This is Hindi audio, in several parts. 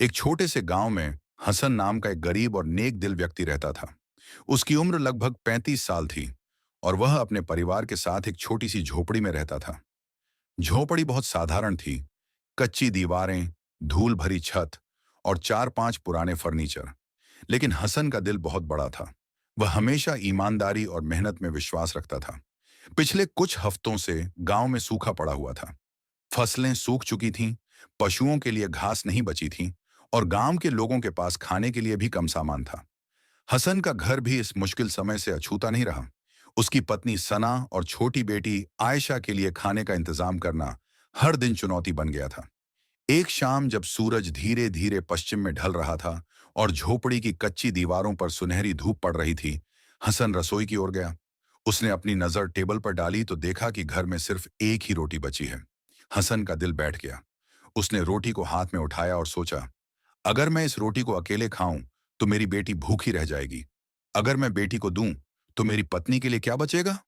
एक छोटे से गांव में हसन नाम का एक गरीब और नेक दिल व्यक्ति रहता था। उसकी उम्र लगभग 35 साल थी और वह अपने परिवार के साथ एक छोटी सी झोपड़ी में रहता था। झोपड़ी बहुत साधारण थी। कच्ची दीवारें, धूल भरी छत और 4-5 पुराने फर्नीचर। लेकिन हसन का दिल बहुत बड़ा था। वह हमेशा ईमानदारी और मेहनत में विश्वास रखता था। पिछले कुछ हफ्तों से गांव में सूखा पड़ा हुआ था। फसलें सूख चुकी थीं, पशुओं के लिए घास नहीं बची थी और गांव के लोगों के पास खाने के लिए भी कम सामान था। हसन का घर भी इस मुश्किल समय से अछूता नहीं रहा। उसकी पत्नी सना और छोटी बेटी आयशा के लिए खाने का इंतजाम करना हर दिन चुनौती बन गया था। एक शाम जब सूरज धीरे धीरे पश्चिम में ढल रहा था और झोपड़ी की कच्ची दीवारों पर सुनहरी धूप पड़ रही थी, हसन रसोई की ओर गया। उसने अपनी नजर टेबल पर डाली तो देखा कि घर में सिर्फ एक ही रोटी बची है। हसन का दिल बैठ गया। उसने रोटी को हाथ में उठाया और सोचा, अगर मैं इस रोटी को अकेले खाऊं तो मेरी बेटी भूखी रह जाएगी। अगर मैं बेटी को दूं तो मेरी पत्नी के लिए क्या बचेगा?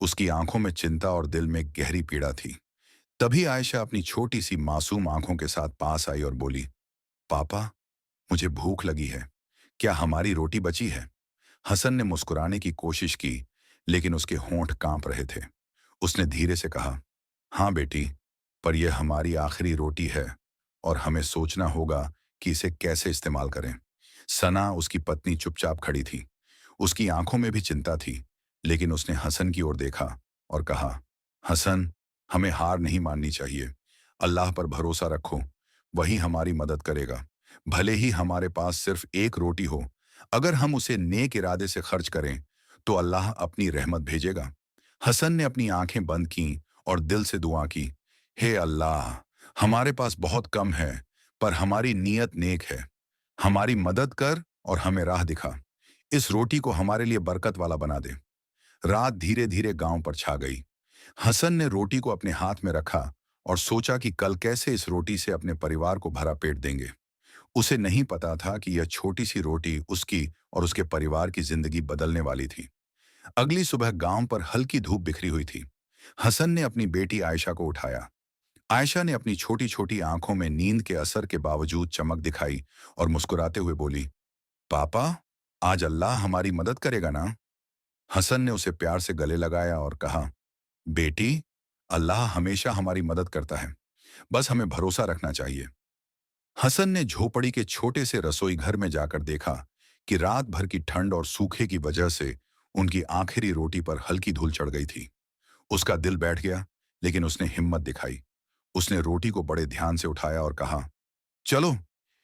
उसकी आंखों में चिंता और दिल में गहरी पीड़ा थी। तभी आयशा अपनी छोटी सी मासूम आंखों के साथ पास आई और बोली, पापा, मुझे भूख लगी है। क्या हमारी रोटी बची है? हसन ने मुस्कुराने की कोशिश की, लेकिन उसके होंठ कांप रहे थे। उसने धीरे से कहा, हाँ बेटी, पर यह हमारी आखिरी रोटी है और हमें सोचना होगा कि इसे कैसे इस्तेमाल करें। सना, उसकी पत्नी, चुपचाप खड़ी थी। उसकी आंखों में भी चिंता थी, लेकिन उसने हसन की ओर देखा और कहा, हसन, हमें हार नहीं माननी चाहिए। अल्लाह पर भरोसा रखो, वही हमारी मदद करेगा। भले ही हमारे पास सिर्फ एक रोटी हो, अगर हम उसे नेक इरादे से खर्च करें तो अल्लाह अपनी रहमत भेजेगा। हसन ने अपनी आंखें बंद की और दिल से दुआ की, हे अल्लाह, हमारे पास बहुत कम है, पर हमारी नीयत नेक है। हमारी मदद कर और हमें राह दिखा। इस रोटी को हमारे लिए बरकत वाला बना दे। रात धीरे धीरे गांव पर छा गई। हसन ने रोटी को अपने हाथ में रखा और सोचा कि कल कैसे इस रोटी से अपने परिवार को भरा पेट देंगे। उसे नहीं पता था कि यह छोटी सी रोटी उसकी और उसके परिवार की जिंदगी बदलने वाली थी। अगली सुबह गांव पर हल्की धूप बिखरी हुई थी। हसन ने अपनी बेटी आयशा को उठाया। आयशा ने अपनी छोटी छोटी आंखों में नींद के असर के बावजूद चमक दिखाई और मुस्कुराते हुए बोली, पापा, आज अल्लाह हमारी मदद करेगा ना? हसन ने उसे प्यार से गले लगाया और कहा, बेटी, अल्लाह हमेशा हमारी मदद करता है, बस हमें भरोसा रखना चाहिए। हसन ने झोपड़ी के छोटे से रसोई घर में जाकर देखा कि रात भर की ठंड और सूखे की वजह से उनकी आखिरी रोटी पर हल्की धूल चढ़ गई थी। उसका दिल बैठ गया, लेकिन उसने हिम्मत दिखाई। उसने रोटी को बड़े ध्यान से उठाया और कहा, चलो,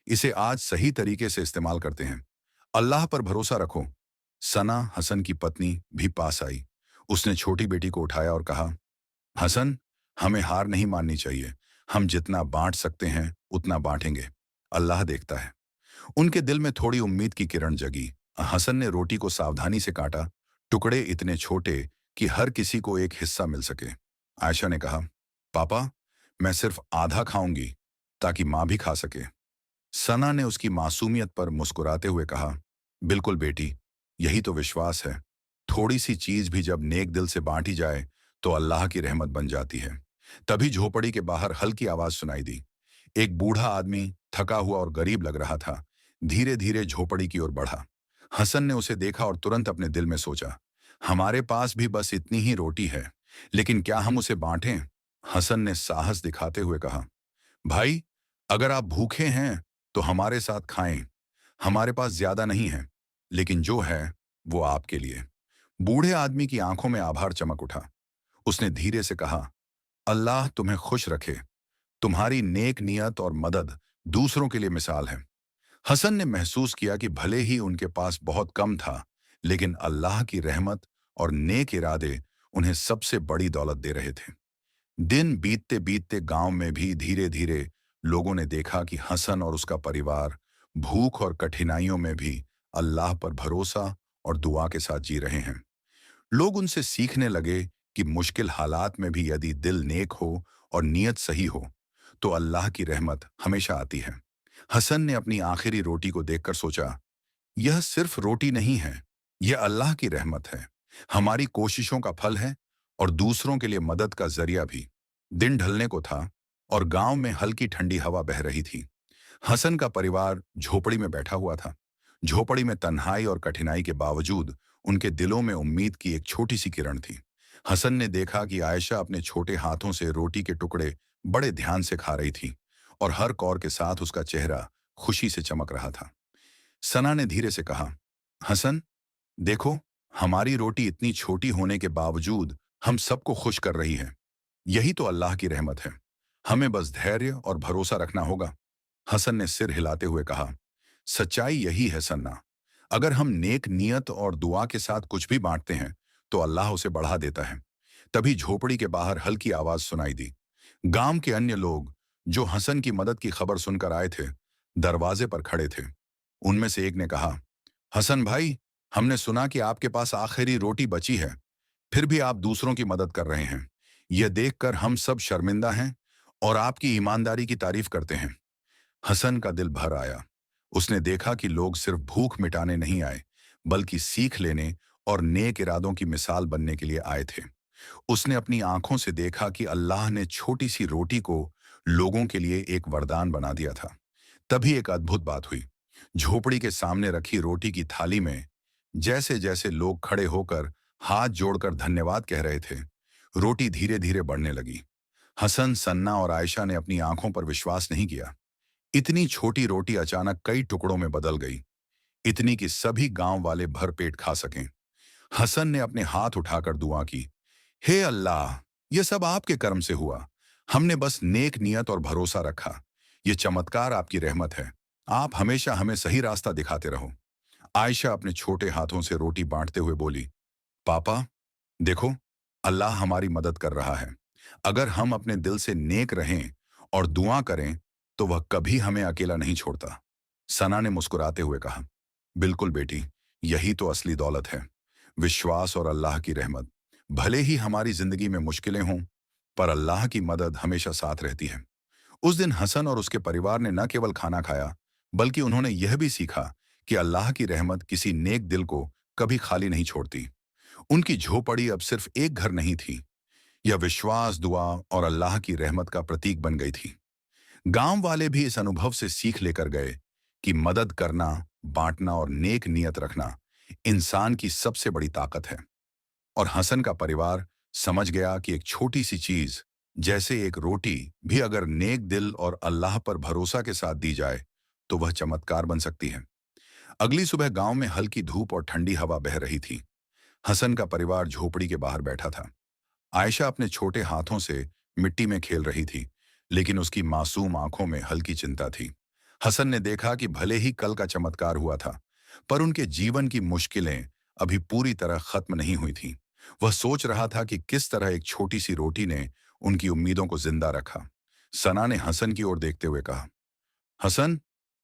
इसे आज सही तरीके से इस्तेमाल करते हैं। अल्लाह पर भरोसा रखो। सना, हसन की पत्नी, भी पास आई। उसने छोटी बेटी को उठाया और कहा, हसन, हमें हार नहीं माननी चाहिए। हम जितना बांट सकते हैं उतना बांटेंगे। अल्लाह देखता है। उनके दिल में थोड़ी उम्मीद की किरण जगी। हसन ने रोटी को सावधानी से काटा, टुकड़े इतने छोटे कि हर किसी को एक हिस्सा मिल सके। आयशा ने कहा, पापा, मैं सिर्फ आधा खाऊंगी ताकि माँ भी खा सके। सना ने उसकी मासूमियत पर मुस्कुराते हुए कहा, बिल्कुल बेटी, यही तो विश्वास है। थोड़ी सी चीज भी जब नेक दिल से बांटी जाए तो अल्लाह की रहमत बन जाती है। तभी झोपड़ी के बाहर हल्की आवाज सुनाई दी। एक बूढ़ा आदमी, थका हुआ और गरीब लग रहा था, धीरे धीरे झोपड़ी की ओर बढ़ा। हसन ने उसे देखा और तुरंत अपने दिल में सोचा, हमारे पास भी बस इतनी ही रोटी है, लेकिन क्या हम उसे बांटें? हसन ने साहस दिखाते हुए कहा, भाई, अगर आप भूखे हैं तो हमारे साथ खाएं। हमारे पास ज्यादा नहीं है, लेकिन जो है वो आपके लिए। बूढ़े आदमी की आंखों में आभार चमक उठा। उसने धीरे से कहा, अल्लाह तुम्हें खुश रखे। तुम्हारी नेक नियत और मदद दूसरों के लिए मिसाल है। हसन ने महसूस किया कि भले ही उनके पास बहुत कम था, लेकिन अल्लाह की रहमत और नेक इरादे उन्हें सबसे बड़ी दौलत दे रहे थे। दिन बीतते बीतते गांव में भी धीरे धीरे लोगों ने देखा कि हसन और उसका परिवार भूख और कठिनाइयों में भी अल्लाह पर भरोसा और दुआ के साथ जी रहे हैं। लोग उनसे सीखने लगे कि मुश्किल हालात में भी यदि दिल नेक हो और नीयत सही हो तो अल्लाह की रहमत हमेशा आती है। हसन ने अपनी आखिरी रोटी को देखकर सोचा, यह सिर्फ रोटी नहीं है, यह अल्लाह की रहमत है, हमारी कोशिशों का फल है और दूसरों के लिए मदद का जरिया भी। दिन ढलने को था और गांव में हल्की ठंडी हवा बह रही थी। हसन का परिवार झोपड़ी में बैठा हुआ था। झोपड़ी में तन्हाई और कठिनाई के बावजूद उनके दिलों में उम्मीद की एक छोटी सी किरण थी। हसन ने देखा कि आयशा अपने छोटे हाथों से रोटी के टुकड़े बड़े ध्यान से खा रही थी और हर कौर के साथ उसका चेहरा खुशी से चमक रहा था। सना ने धीरे से कहा, हसन, देखो, हमारी रोटी इतनी छोटी होने के बावजूद हम सबको खुश कर रही है। यही तो अल्लाह की रहमत है। हमें बस धैर्य और भरोसा रखना होगा। हसन ने सिर हिलाते हुए कहा, सच्चाई यही है सन्ना। अगर हम नेक नियत और दुआ के साथ कुछ भी बांटते हैं तो अल्लाह उसे बढ़ा देता है। तभी झोपड़ी के बाहर हल्की आवाज सुनाई दी। गांव के अन्य लोग जो हसन की मदद की खबर सुनकर आए थे, दरवाजे पर खड़े थे। उनमें से एक ने कहा, हसन भाई, हमने सुना कि आपके पास आखिरी रोटी बची है, फिर भी आप दूसरों की मदद कर रहे हैं। यह देखकर हम सब शर्मिंदा हैं और आपकी ईमानदारी की तारीफ करते हैं। हसन का दिल भर आया। उसने देखा कि लोग सिर्फ भूख मिटाने नहीं आए, बल्कि सीख लेने और नेक इरादों की मिसाल बनने के लिए आए थे। उसने अपनी आंखों से देखा कि अल्लाह ने छोटी सी रोटी को लोगों के लिए एक वरदान बना दिया था। तभी एक अद्भुत बात हुई। झोपड़ी के सामने रखी रोटी की थाली में जैसे जैसे लोग खड़े होकर हाथ जोड़कर धन्यवाद कह रहे थे, रोटी धीरे धीरे बढ़ने लगी। हसन, सन्ना और आयशा ने अपनी आंखों पर विश्वास नहीं किया। इतनी छोटी रोटी अचानक कई टुकड़ों में बदल गई, इतनी कि सभी गांव वाले भर पेट खा सकें। हसन ने अपने हाथ उठाकर दुआ की, हे अल्लाह, ये सब आपके कर्म से हुआ। हमने बस नेक नियत और भरोसा रखा। ये चमत्कार आपकी रहमत है। आप हमेशा हमें सही रास्ता दिखाते रहो। आयशा अपने छोटे हाथों से रोटी बांटते हुए बोली, पापा, देखो, अल्लाह हमारी मदद कर रहा है। अगर हम अपने दिल से नेक रहें और दुआ करें तो वह कभी हमें अकेला नहीं छोड़ता। सना ने मुस्कुराते हुए कहा, बिल्कुल बेटी, यही तो असली दौलत है, विश्वास और अल्लाह की रहमत। भले ही हमारी जिंदगी में मुश्किलें हों, पर अल्लाह की मदद हमेशा साथ रहती है। उस दिन हसन और उसके परिवार ने न केवल खाना खाया, बल्कि उन्होंने यह भी सीखा कि अल्लाह की रहमत किसी नेक दिल को कभी खाली नहीं छोड़ती। उनकी झोपड़ी अब सिर्फ एक घर नहीं थी, यह विश्वास, दुआ और अल्लाह की रहमत का प्रतीक बन गई थी। गांव वाले भी इस अनुभव से सीख लेकर गए कि मदद करना, बांटना और नेक नियत रखना इंसान की सबसे बड़ी ताकत है। और हसन का परिवार समझ गया कि एक छोटी सी चीज जैसे एक रोटी भी अगर नेक दिल और अल्लाह पर भरोसा के साथ दी जाए तो वह चमत्कार बन सकती है। अगली सुबह गांव में हल्की धूप और ठंडी हवा बह रही थी। हसन का परिवार झोपड़ी के बाहर बैठा था। आयशा अपने छोटे हाथों से मिट्टी में खेल रही थी, लेकिन उसकी मासूम आंखों में हल्की चिंता थी। हसन ने देखा कि भले ही कल का चमत्कार हुआ था, पर उनके जीवन की मुश्किलें अभी पूरी तरह खत्म नहीं हुई थीं। वह सोच रहा था कि किस तरह एक छोटी सी रोटी ने उनकी उम्मीदों को जिंदा रखा। सना ने हसन की ओर देखते हुए कहा, हसन,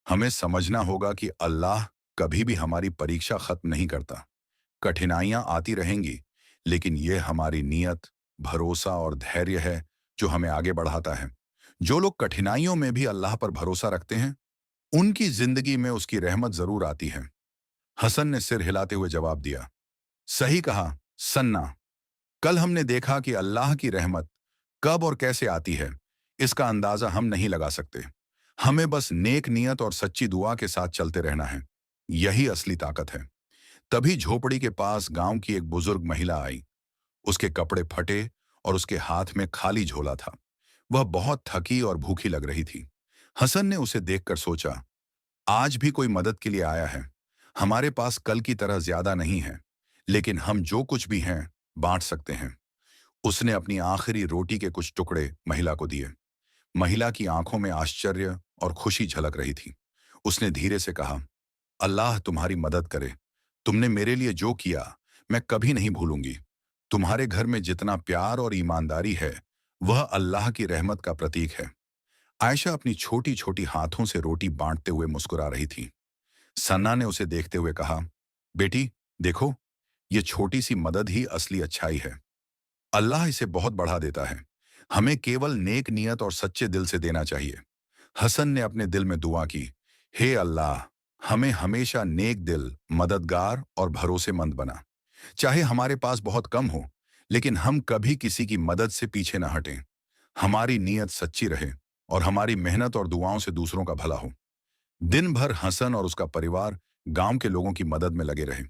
हमें समझना होगा कि अल्लाह कभी भी हमारी परीक्षा खत्म नहीं करता। कठिनाइयां आती रहेंगी, लेकिन यह हमारी नीयत, भरोसा और धैर्य है जो हमें आगे बढ़ाता है। जो लोग कठिनाइयों में भी अल्लाह पर भरोसा रखते हैं, उनकी जिंदगी में उसकी रहमत जरूर आती है। हसन ने सिर हिलाते हुए जवाब दिया, सही कहा, सन्ना। कल हमने देखा कि अल्लाह की रहमत कब और कैसे आती है, इसका अंदाजा हम नहीं लगा सकते। हमें बस नेक नियत और सच्ची दुआ के साथ चलते रहना है। यही असली ताकत है। तभी झोपड़ी के पास गांव की एक बुजुर्ग महिला आई। उसके कपड़े फटे और उसके हाथ में खाली झोला था। वह बहुत थकी और भूखी लग रही थी। हसन ने उसे देखकर सोचा, आज भी कोई मदद के लिए आया है। हमारे पास कल की तरह ज्यादा नहीं है, लेकिन हम जो कुछ भी हैं बांट सकते हैं। उसने अपनी आखिरी रोटी के कुछ टुकड़े महिला को दिए। महिला की आंखों में आश्चर्य और खुशी झलक रही थी। उसने धीरे से कहा, अल्लाह तुम्हारी मदद करे। तुमने मेरे लिए जो किया मैं कभी नहीं भूलूंगी। तुम्हारे घर में जितना प्यार और ईमानदारी है, वह अल्लाह की रहमत का प्रतीक है। आयशा अपनी छोटी छोटी हाथों से रोटी बांटते हुए मुस्कुरा रही थी। सन्ना ने उसे देखते हुए कहा, बेटी, देखो, ये छोटी सी मदद ही असली अच्छाई है। अल्लाह इसे बहुत बढ़ा देता है। हमें केवल नेक नियत और सच्चे दिल से देना चाहिए। हसन ने अपने दिल में दुआ की, हे अल्लाह, हमें हमेशा नेक दिल, मददगार और भरोसेमंद बना। चाहे हमारे पास बहुत कम हो, लेकिन हम कभी किसी की मदद से पीछे न हटें। हमारी नीयत सच्ची रहे और हमारी मेहनत और दुआओं से दूसरों का भला हो। दिन भर हसन और उसका परिवार गांव के लोगों की मदद में लगे रहे।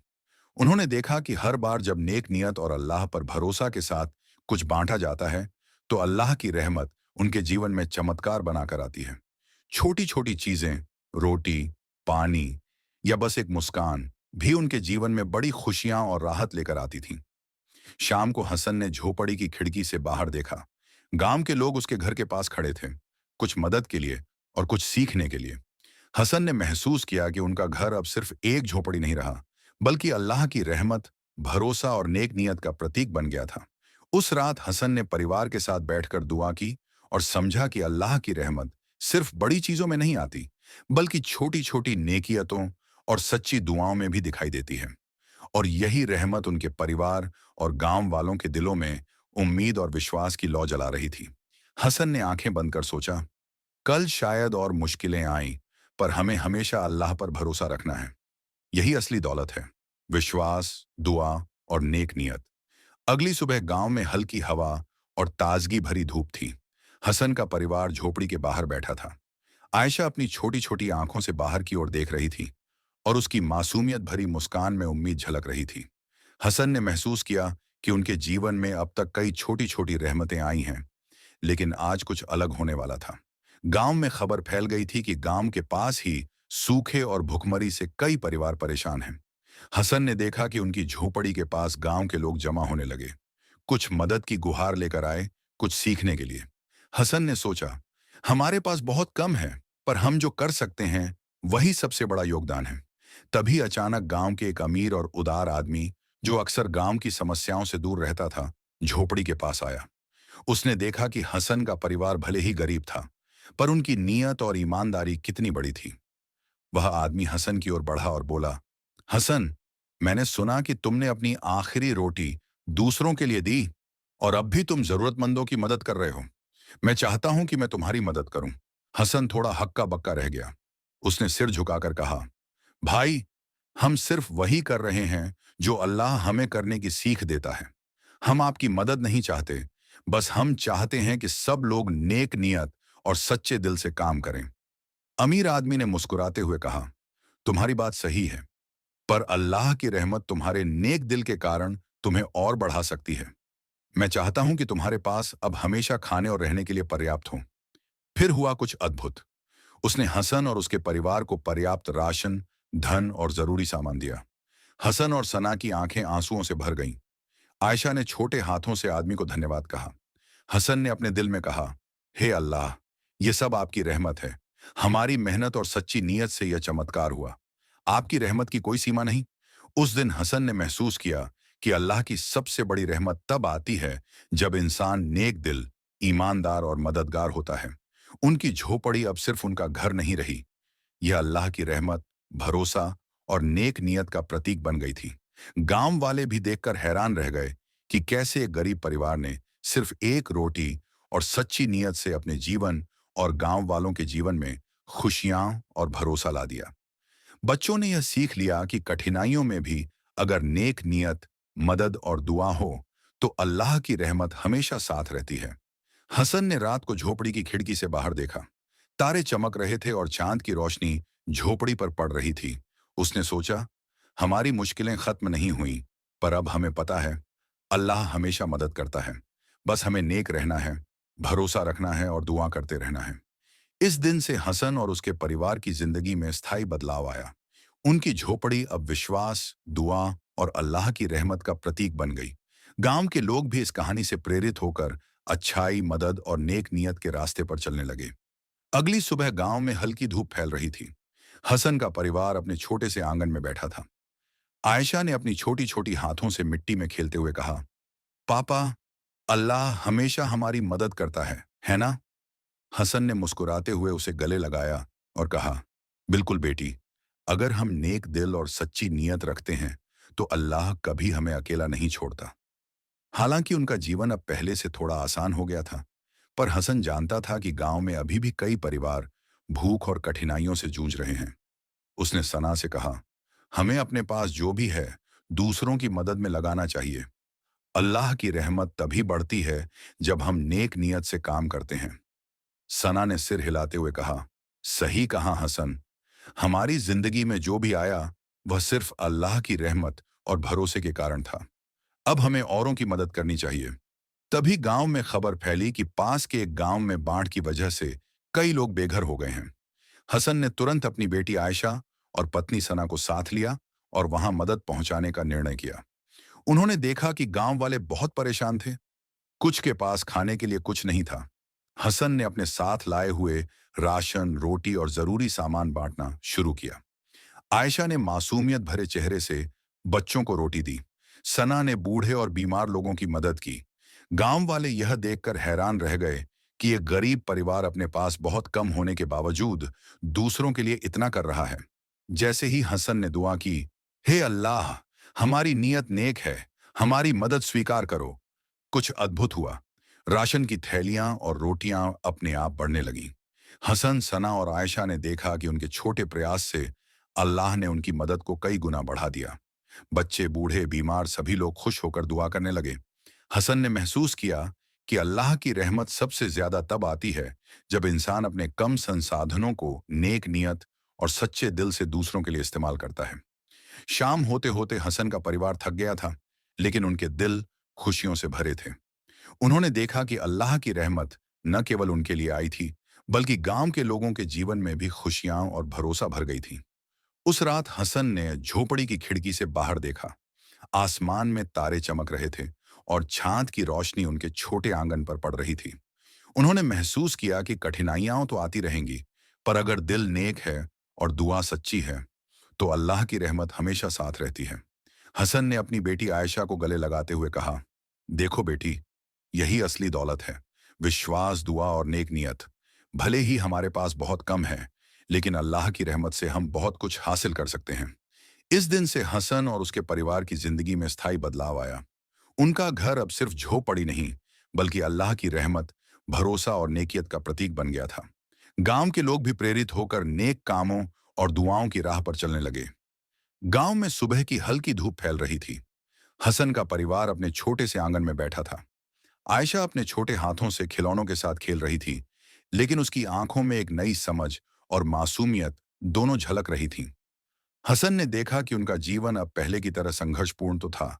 उन्होंने देखा कि हर बार जब नेक नियत और अल्लाह पर भरोसा के साथ कुछ बांटा जाता है, तो अल्लाह की रहमत उनके जीवन में चमत्कार बनाकर आती है। छोटी छोटी चीजें, रोटी, पानी या बस एक मुस्कान भी उनके जीवन में बड़ी खुशियां और राहत लेकर आती थीं। शाम को हसन ने झोपड़ी की खिड़की से बाहर देखा। गांव के लोग उसके घर के पास खड़े थे, कुछ मदद के लिए और कुछ सीखने के लिए। हसन ने महसूस किया कि उनका घर अब सिर्फ एक झोपड़ी नहीं रहा, बल्कि अल्लाह की रहमत, भरोसा और नेक नियत का प्रतीक बन गया था। उस रात हसन ने परिवार के साथ बैठकर दुआ की और समझा कि अल्लाह की रहमत सिर्फ बड़ी चीजों में नहीं आती, बल्कि छोटी छोटी नेकियतों और सच्ची दुआओं में भी दिखाई देती है। और यही रहमत उनके परिवार और गांव वालों के दिलों में उम्मीद और विश्वास की लौ जला रही थी। हसन ने आंखें बंद कर सोचा, कल शायद और मुश्किलें आईं, पर हमें हमेशा अल्लाह पर भरोसा रखना है। यही असली दौलत है, विश्वास, दुआ और नेक नियत। अगली सुबह गांव में हल्की हवा और ताजगी भरी धूप थी। हसन का परिवार झोपड़ी के बाहर बैठा था। आयशा अपनी छोटी छोटी आंखों से बाहर की ओर देख रही थी और उसकी मासूमियत भरी मुस्कान में उम्मीद झलक रही थी। हसन ने महसूस किया कि उनके जीवन में अब तक कई छोटी छोटी रहमतें आई हैं, लेकिन आज कुछ अलग होने वाला था। गांव में खबर फैल गई थी कि गांव के पास ही सूखे और भुखमरी से कई परिवार परेशान हैं। हसन ने देखा कि उनकी झोपड़ी के पास गांव के लोग जमा होने लगे। कुछ मदद की गुहार लेकर आए, कुछ सीखने के लिए। हसन ने सोचा, हमारे पास बहुत कम है, पर हम जो कर सकते हैं वही सबसे बड़ा योगदान है। तभी अचानक गांव के एक अमीर और उदार आदमी, जो अक्सर गांव की समस्याओं से दूर रहता था, झोपड़ी के पास आया। उसने देखा कि हसन का परिवार भले ही गरीब था, पर उनकी नीयत और ईमानदारी कितनी बड़ी थी। वह आदमी हसन की ओर बढ़ा और बोला, हसन, मैंने सुना कि तुमने अपनी आखिरी रोटी दूसरों के लिए दी और अब भी तुम जरूरतमंदों की मदद कर रहे हो। मैं चाहता हूं कि मैं तुम्हारी मदद करूं। हसन थोड़ा हक्का बक्का रह गया। उसने सिर झुकाकर कहा, भाई, हम सिर्फ वही कर रहे हैं जो अल्लाह हमें करने की सीख देता है। हम आपकी मदद नहीं चाहते, बस हम चाहते हैं कि सब लोग नेक नियत और सच्चे दिल से काम करें। अमीर आदमी ने मुस्कुराते हुए कहा, तुम्हारी बात सही है, पर अल्लाह की रहमत तुम्हारे नेक दिल के कारण तुम्हें और बढ़ा सकती है। मैं चाहता हूं कि तुम्हारे पास अब हमेशा खाने और रहने के लिए पर्याप्त हो। फिर हुआ कुछ अद्भुत। उसने हसन और उसके परिवार को पर्याप्त राशन, धन और जरूरी सामान दिया। हसन और सना की आंखें आंसुओं से भर गईं। आयशा ने छोटे हाथों से आदमी को धन्यवाद कहा। हसन ने अपने दिल में कहा, हे अल्लाह, ये सब आपकी रहमत है। हमारी मेहनत और सच्ची नीयत से यह चमत्कार हुआ। आपकी रहमत की कोई सीमा नहीं। उस दिन हसन ने महसूस किया कि अल्लाह की सबसे बड़ी रहमत तब आती है जब इंसान नेक दिल, ईमानदार और मददगार होता है। उनकी झोपड़ी अब सिर्फ उनका घर नहीं रही, यह अल्लाह की रहमत, भरोसा और नेक नियत का प्रतीक बन गई थी। गांव वाले भी देखकर हैरान रह गए कि कैसे एक गरीब परिवार ने सिर्फ एक रोटी और सच्ची नीयत से अपने जीवन और गांव वालों के जीवन में खुशियां और भरोसा ला दिया। बच्चों ने यह सीख लिया कि कठिनाइयों में भी अगर नेक नियत, मदद और दुआ हो, तो अल्लाह की रहमत हमेशा साथ रहती है। हसन ने रात को झोपड़ी की खिड़की से बाहर देखा। तारे चमक रहे थे और चांद की रोशनी झोपड़ी पर पड़ रही थी। उसने सोचा, हमारी मुश्किलें खत्म नहीं हुई, पर अब हमें पता है अल्लाह हमेशा मदद करता है। बस हमें नेक रहना है, भरोसा रखना है और दुआ करते रहना है। इस दिन से हसन और उसके परिवार की जिंदगी में स्थायी बदलाव आया। उनकी झोपड़ी अब विश्वास, दुआ और अल्लाह की रहमत का प्रतीक बन गई। गांव के लोग भी इस कहानी से प्रेरित होकर अच्छाई, मदद और नेक नियत के रास्ते पर चलने लगे। अगली सुबह गांव में हल्की धूप फैल रही थी। हसन का परिवार अपने छोटे से आंगन में बैठा था। आयशा ने अपनी छोटी छोटी हाथों से मिट्टी में खेलते हुए कहा, पापा, अल्लाह हमेशा हमारी मदद करता है ना? हसन ने मुस्कुराते हुए उसे गले लगाया और कहा, बिल्कुल बेटी, अगर हम नेक दिल और सच्ची नीयत रखते हैं तो अल्लाह कभी हमें अकेला नहीं छोड़ता। हालांकि उनका जीवन अब पहले से थोड़ा आसान हो गया था, पर हसन जानता था कि गांव में अभी भी कई परिवार भूख और कठिनाइयों से जूझ रहे हैं। उसने सना से कहा, हमें अपने पास जो भी है दूसरों की मदद में लगाना चाहिए। अल्लाह की रहमत तभी बढ़ती है जब हम नेक नियत से काम करते हैं। सना ने सिर हिलाते हुए कहा, सही कहा हसन, हमारी जिंदगी में जो भी आया वह सिर्फ अल्लाह की रहमत और भरोसे के कारण था। अब हमें औरों की मदद करनी चाहिए। तभी गांव में खबर फैली कि पास के एक गांव में बाढ़ की वजह से कई लोग बेघर हो गए हैं। हसन ने तुरंत अपनी बेटी आयशा और पत्नी सना को साथ लिया और वहां मदद पहुंचाने का निर्णय किया। उन्होंने देखा कि गांव वाले बहुत परेशान थे। कुछ के पास खाने के लिए कुछ नहीं था। हसन ने अपने साथ लाए हुए राशन, रोटी और जरूरी सामान बांटना शुरू किया। आयशा ने मासूमियत भरे चेहरे से बच्चों को रोटी दी। सना ने बूढ़े और बीमार लोगों की मदद की। गांव वाले यह देखकर हैरान रह गए कि एक गरीब परिवार अपने पास बहुत कम होने के बावजूद दूसरों के लिए इतना कर रहा है। जैसे ही हसन ने दुआ की, हे अल्लाह, हमारी नीयत नेक है, हमारी मदद स्वीकार करो, कुछ अद्भुत हुआ। राशन की थैलियां और रोटियां अपने आप बढ़ने लगीं। हसन, सना और आयशा ने देखा कि उनके छोटे प्रयास से अल्लाह ने उनकी मदद को कई गुना बढ़ा दिया। बच्चे, बूढ़े, बीमार सभी लोग खुश होकर दुआ करने लगे। हसन ने महसूस किया कि अल्लाह की रहमत सबसे ज्यादा तब आती है जब इंसान अपने कम संसाधनों को नेक नियत और सच्चे दिल से दूसरों के लिए इस्तेमाल करता है। शाम होते होते हसन का परिवार थक गया था, लेकिन उनके दिल खुशियों से भरे थे। उन्होंने देखा कि अल्लाह की रहमत न केवल उनके लिए आई थी, बल्कि गांव के लोगों के जीवन में भी खुशियां और भरोसा भर गई थी। उस रात हसन ने झोपड़ी की खिड़की से बाहर देखा। आसमान में तारे चमक रहे थे और चांद की रोशनी उनके छोटे आंगन पर पड़ रही थी। उन्होंने महसूस किया कि कठिनाइयां तो आती रहेंगी, पर अगर दिल नेक है और दुआ सच्ची है, तो अल्लाह की रहमत हमेशा साथ रहती है। हसन ने अपनी बेटी आयशा को गले लगाते हुए कहा, देखो बेटी, यही असली दौलत है, विश्वास, दुआ और नेक नियत। भले ही हमारे पास बहुत कम है, लेकिन अल्लाह की रहमत से हम बहुत कुछ हासिल कर सकते हैं। इस दिन से हसन और उसके परिवार की जिंदगी में स्थायी बदलाव आया। उनका घर अब सिर्फ झोपड़ी नहीं, बल्कि अल्लाह की रहमत, भरोसा और नेकियत का प्रतीक बन गया था। गांव के लोग भी प्रेरित होकर नेक कामों और दुआओं की राह पर चलने लगे। गांव में सुबह की हल्की धूप फैल रही थी। हसन का परिवार अपने छोटे से आंगन में बैठा था। आयशा अपने छोटे हाथों से खिलौनों के साथ खेल रही थी, लेकिन उसकी आंखों में एक नई समझ और मासूमियत दोनों झलक रही थीं। हसन ने देखा कि उनका जीवन अब पहले की तरह संघर्षपूर्ण तो था,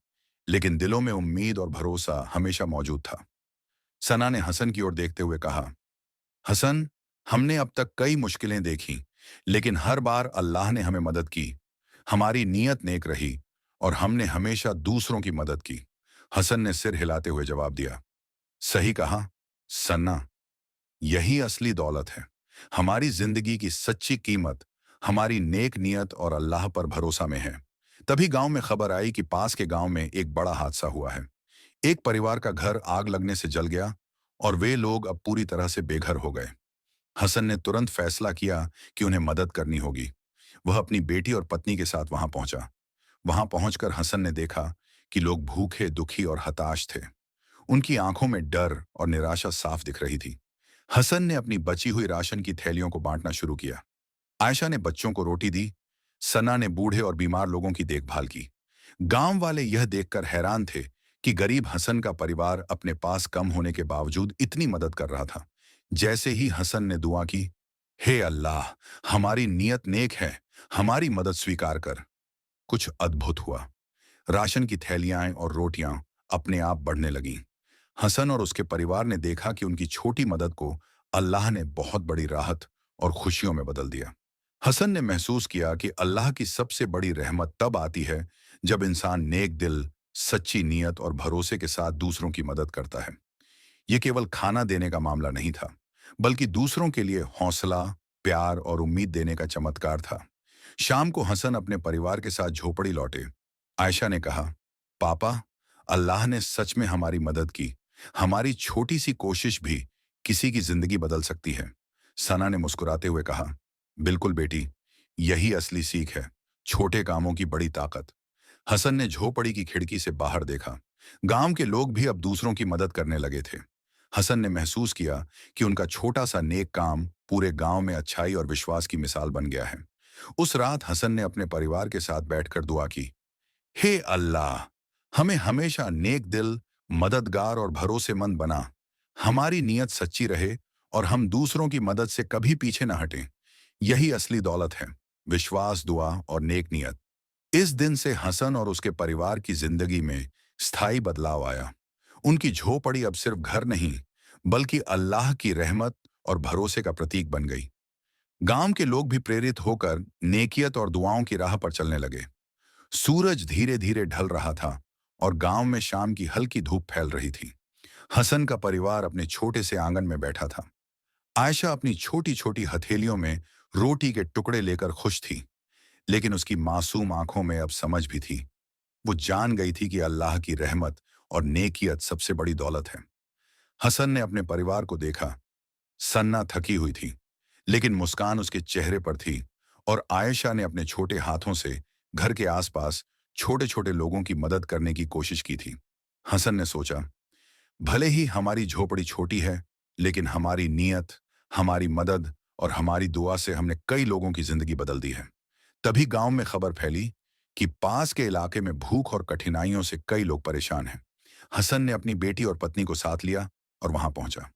लेकिन दिलों में उम्मीद और भरोसा हमेशा मौजूद था। सना ने हसन की ओर देखते हुए कहा, हसन, हमने अब तक कई मुश्किलें देखी, लेकिन हर बार अल्लाह ने हमें मदद की। हमारी नीयत नेक रही और हमने हमेशा दूसरों की मदद की। हसन ने सिर हिलाते हुए जवाब दिया, सही कहा सन्ना, यही असली दौलत है। हमारी जिंदगी की सच्ची कीमत हमारी नेक नियत और अल्लाह पर भरोसा में है। तभी गांव में खबर आई कि पास के गांव में एक बड़ा हादसा हुआ है। एक परिवार का घर आग लगने से जल गया और वे लोग अब पूरी तरह से बेघर हो गए। हसन ने तुरंत फैसला किया कि उन्हें मदद करनी होगी। वह अपनी बेटी और पत्नी के साथ वहां पहुंचा। वहां पहुंचकर हसन ने देखा कि लोग भूखे, दुखी और हताश थे। उनकी आंखों में डर और निराशा साफ दिख रही थी। हसन ने अपनी बची हुई राशन की थैलियों को बांटना शुरू किया। आयशा ने बच्चों को रोटी दी। सना ने बूढ़े और बीमार लोगों की देखभाल की। गांव वाले यह देखकर हैरान थे कि गरीब हसन का परिवार अपने पास कम होने के बावजूद इतनी मदद कर रहा था। जैसे ही हसन ने दुआ की, हे अल्लाह, हमारी नीयत नेक है, हमारी मदद स्वीकार कर, कुछ अद्भुत हुआ। राशन की थैलियां और रोटियां अपने आप बढ़ने लगीं। हसन और उसके परिवार ने देखा कि उनकी छोटी मदद को अल्लाह ने बहुत बड़ी राहत और खुशियों में बदल दिया। हसन ने महसूस किया कि अल्लाह की सबसे बड़ी रहमत तब आती है जब इंसान नेक दिल, सच्ची नीयत और भरोसे के साथ दूसरों की मदद करता है। ये केवल खाना देने का मामला नहीं था, बल्कि दूसरों के लिए हौसला, प्यार और उम्मीद देने का चमत्कार था। शाम को हसन अपने परिवार के साथ झोपड़ी लौटे। आयशा ने कहा, पापा, अल्लाह ने सच में हमारी मदद की। हमारी छोटी सी कोशिश भी किसी की जिंदगी बदल सकती है। सना ने मुस्कुराते हुए कहा, बिल्कुल बेटी, यही असली सीख है, छोटे कामों की बड़ी ताकत। हसन ने झोपड़ी की खिड़की से बाहर देखा। गांव के लोग भी अब दूसरों की मदद करने लगे थे। हसन ने महसूस किया कि उनका छोटा सा नेक काम पूरे गांव में अच्छाई और विश्वास की मिसाल बन गया है। उस रात हसन ने अपने परिवार के साथ बैठकर दुआ की, हे अल्लाह, हमें हमेशा नेक दिल, मददगार और भरोसेमंद बना। हमारी नीयत सच्ची रहे और हम दूसरों की मदद से कभी पीछे न हटें। यही असली दौलत है। विश्वास, दुआ और नेक नियत। इस दिन से हसन और उसके परिवार की जिंदगी में स्थायी बदलाव आया। उनकी झोपड़ी अब सिर्फ घर नहीं, बल्कि अल्लाह की रहमत और भरोसे का प्रतीक बन गई। गांव के लोग भी प्रेरित होकर नेकियत और दुआओं की राह पर चलने लगे। सूरज धीरे धीरे ढल रहा था और गांव में शाम की हल्की धूप फैल रही थी। हसन का परिवार अपने छोटे से आंगन में बैठा था। आयशा अपनी छोटी छोटी हथेलियों में रोटी के टुकड़े लेकर खुश थी, लेकिन उसकी मासूम आंखों में अब समझ भी थी। वो जान गई थी कि अल्लाह की रहमत और नेकियत सबसे बड़ी दौलत है। हसन ने अपने परिवार को देखा। सन्ना थकी हुई थी, लेकिन मुस्कान उसके चेहरे पर थी, और आयशा ने अपने छोटे हाथों से घर के आसपास छोटे छोटे लोगों की मदद करने की कोशिश की थी। हसन ने सोचा, भले ही हमारी झोपड़ी छोटी है, लेकिन हमारी नीयत, हमारी मदद और हमारी दुआ से हमने कई लोगों की जिंदगी बदल दी है। तभी गांव में खबर फैली कि पास के इलाके में भूख और कठिनाइयों से कई लोग परेशान हैं। हसन ने अपनी बेटी और पत्नी को साथ लिया और वहां पहुंचा।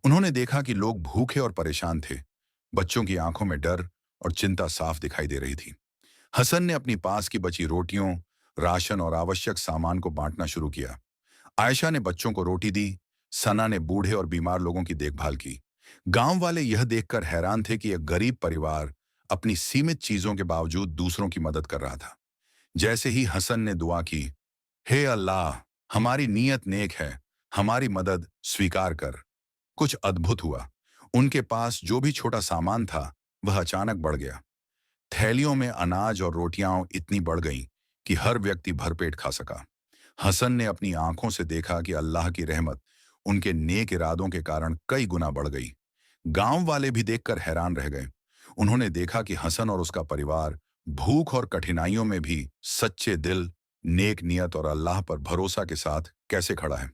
उन्होंने देखा कि लोग भूखे और परेशान थे। बच्चों की आंखों में डर और चिंता साफ दिखाई दे रही थी। हसन ने अपनी पास की बची रोटियों, राशन और आवश्यक सामान को बांटना शुरू किया। आयशा ने बच्चों को रोटी दी, सना ने बूढ़े और बीमार लोगों की देखभाल की। गांव वाले यह देखकर हैरान थे कि एक गरीब परिवार अपनी सीमित चीजों के बावजूद दूसरों की मदद कर रहा था। जैसे ही हसन ने दुआ की, हे अल्लाह, हमारी नीयत नेक है, हमारी मदद स्वीकार कर, कुछ अद्भुत हुआ। उनके पास जो भी छोटा सामान था, वह अचानक बढ़ गया। थैलियों में अनाज और रोटियां इतनी बढ़ गईं कि हर व्यक्ति भरपेट खा सका। हसन ने अपनी आंखों से देखा कि अल्लाह की रहमत उनके नेक इरादों के कारण कई गुना बढ़ गई। गांव वाले भी देखकर हैरान रह गए। उन्होंने देखा कि हसन और उसका परिवार भूख और कठिनाइयों में भी सच्चे दिल, नेक नियत और अल्लाह पर भरोसा के साथ कैसे खड़ा है।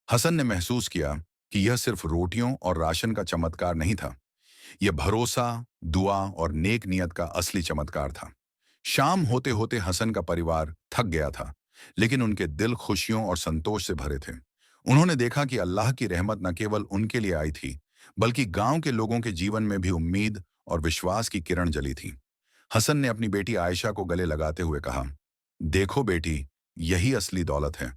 हसन ने महसूस किया कि यह सिर्फ रोटियों और राशन का चमत्कार नहीं था, यह भरोसा, दुआ और नेक नियत का असली चमत्कार था। शाम होते होते हसन का परिवार थक गया था, लेकिन उनके दिल खुशियों और संतोष से भरे थे। उन्होंने देखा कि अल्लाह की रहमत न केवल उनके लिए आई थी, बल्कि गांव के लोगों के जीवन में भी उम्मीद और विश्वास की किरण जली थी। हसन ने अपनी बेटी आयशा को गले लगाते हुए कहा, देखो बेटी, यही असली दौलत है,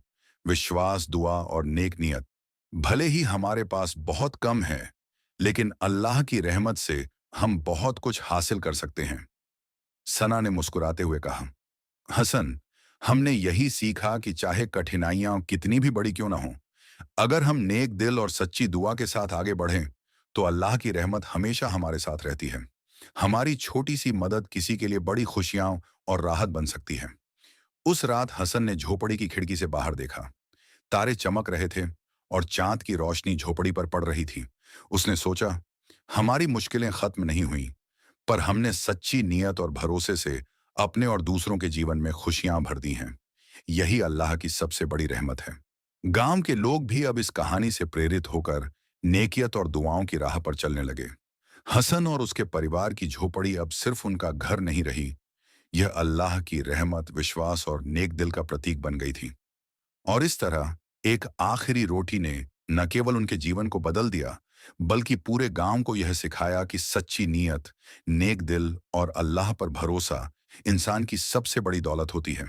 विश्वास, दुआ और नेक नियत। भले ही हमारे पास बहुत कम है, लेकिन अल्लाह की रहमत से हम बहुत कुछ हासिल कर सकते हैं। सना ने मुस्कुराते हुए कहा, हसन, हमने यही सीखा कि चाहे कठिनाइयां कितनी भी बड़ी क्यों ना हो, अगर हम नेक दिल और सच्ची दुआ के साथ आगे बढ़ें, तो अल्लाह की रहमत हमेशा हमारे साथ रहती है। हमारी छोटी सी मदद किसी के लिए बड़ी खुशियां और राहत बन सकती है। उस रात हसन ने झोपड़ी की खिड़की से बाहर देखा। तारे चमक रहे थे और चांद की रोशनी झोपड़ी पर पड़ रही थी। उसने सोचा, हमारी मुश्किलें खत्म नहीं हुई, पर हमने सच्ची नीयत और भरोसे से अपने और दूसरों के जीवन में खुशियां भर दी हैं। यही अल्लाह की सबसे बड़ी रहमत है। गांव के लोग भी अब इस कहानी से प्रेरित होकर नेकियत और दुआओं की राह पर चलने लगे। हसन और उसके परिवार की झोपड़ी अब सिर्फ उनका घर नहीं रही, यह अल्लाह की रहमत, विश्वास और नेक दिल का प्रतीक बन गई थी। और इस तरह एक आखिरी रोटी ने न केवल उनके जीवन को बदल दिया, बल्कि पूरे गांव को यह सिखाया कि सच्ची नीयत, नेक दिल और अल्लाह पर भरोसा इंसान की सबसे बड़ी दौलत होती है।